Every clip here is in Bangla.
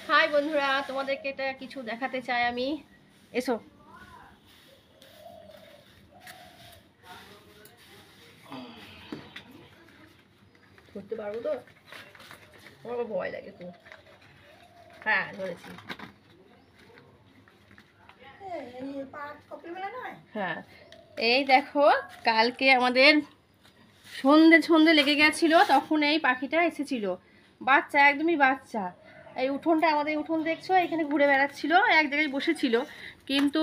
হাই বন্ধুরা, তোমাদেরকে এটা কিছু দেখাতে চাই আমি। এসো। ধরতে পারবো তো? আমার ভয় লাগে তো। হ্যাঁ, ধরেছি। হ্যাঁ, এই দেখো, কালকে আমাদের সন্ধে সন্ধে লেগে গেছিল, তখন এই পাখিটা এসেছিল। বাচ্চা, একদমই বাচ্চা। এই উঠোনটা, আমাদের উঠোন দেখছো, এখানে ঘুরে বেড়াচ্ছিল, এক জায়গায় বসেছিল। কিন্তু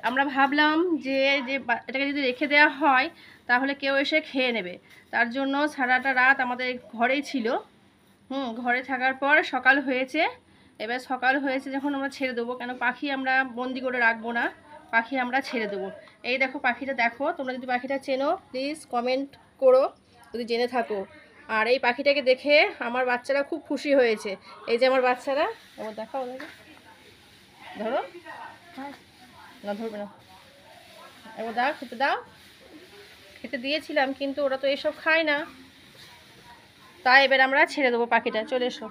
আমরা ভাবলাম যে যে এটাকে যদি রেখে দেওয়া হয় তাহলে কেউ এসে খেয়ে নেবে। তার জন্য সারাটা রাত আমাদের ঘরেই ছিল। ঘরে থাকার পর সকাল হয়েছে। এবার সকাল হয়েছে যখন আমরা ছেড়ে দেবো, কেন পাখি আমরা বন্দি করে রাখবো না, পাখি আমরা ছেড়ে দেবো। এই দেখো পাখিটা, দেখো তোমরা যদি পাখিটা চেনো প্লিজ কমেন্ট করো যদি জেনে থাকো। আর এই পাখিটাকে দেখে আমার বাচ্চারা খুব খুশি হয়েছে। এই যে আমার বাচ্চারা, এবার দেখাও ওদেরকে, ধরো। না, ধরবে না। এবার দাও, খেতে দাও। খেতে দিয়েছিলাম কিন্তু ওরা তো এসব খায় না, তাই এবার আমরা ছেড়ে দেবো পাখিটা। চলে এসো।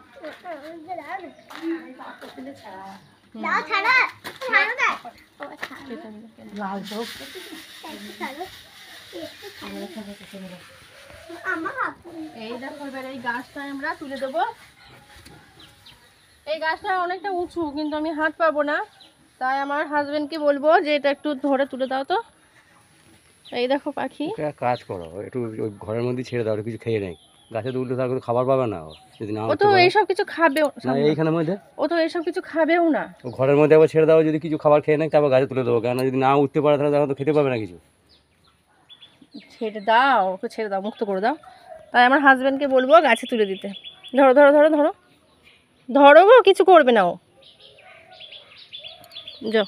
এই দেখো, এবার এই গাছটা আমরা তুলে দেবো। এই গাছটা অনেকটা উঁচু, কিন্তু আমি হাত পাবো না, তাই আমার হাজবেন্ডকে বলবো যে এটা একটু ধরে তুলে দাও তো। এই দেখো পাখি, কাজ করো, একটু ওই ঘরের মধ্যে ছেড়ে দাও, কিছু খেয়ে নেই। গাছে তো উল্টে থাকলে খাবার পাবে না, যদি না ও তো এইসব কিছু খাবেও না। এইখানের মধ্যে ও তো এইসব কিছু খাবেও না। ও ঘরের মধ্যে একবার ছেড়ে দাও, যদি কিছু খাবার খেয়ে নেয় তারপর গাছে তুলে দেবো। কেন যদি না উঠতে পারে তাহলে তখন তো খেতে পাবে না কিছু। ছেড়ে দাও, ওকে ছেড়ে দাও, মুক্ত করে দাও। তাই আমার হাজবেন্ডকে বলবো গাছে তুলে দিতে। ধরো ধরো ধরো ধরো ধরো গো, কিছু করবে না ও। যাও।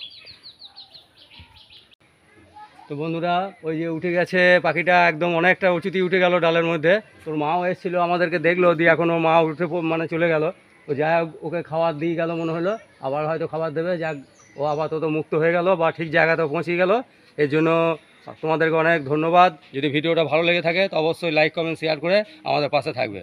তো বন্ধুরা, ওই যে উঠে গেছে পাখিটা, একদম অনেকটা উঁচুতেই উঠে গেল ডালের মধ্যে। তোর মাও এসেছিলো, আমাদেরকে দেখলো, দিয়ে এখন ওর মা উঠে মানে চলে গেল। ও যাই হোক, ওকে খাবার দিয়ে গেল মনে হলো, আবার হয়তো খাবার দেবে। যাক, ও আপাতত মুক্ত হয়ে গেল বা ঠিক জায়গাতে পৌঁছে গেল। এর জন্য তোমাদেরকে অনেক ধন্যবাদ। যদি ভিডিওটা ভালো লেগে থাকে তো অবশ্যই লাইক কমেন্ট শেয়ার করে আমাদের পাশে থাকবে।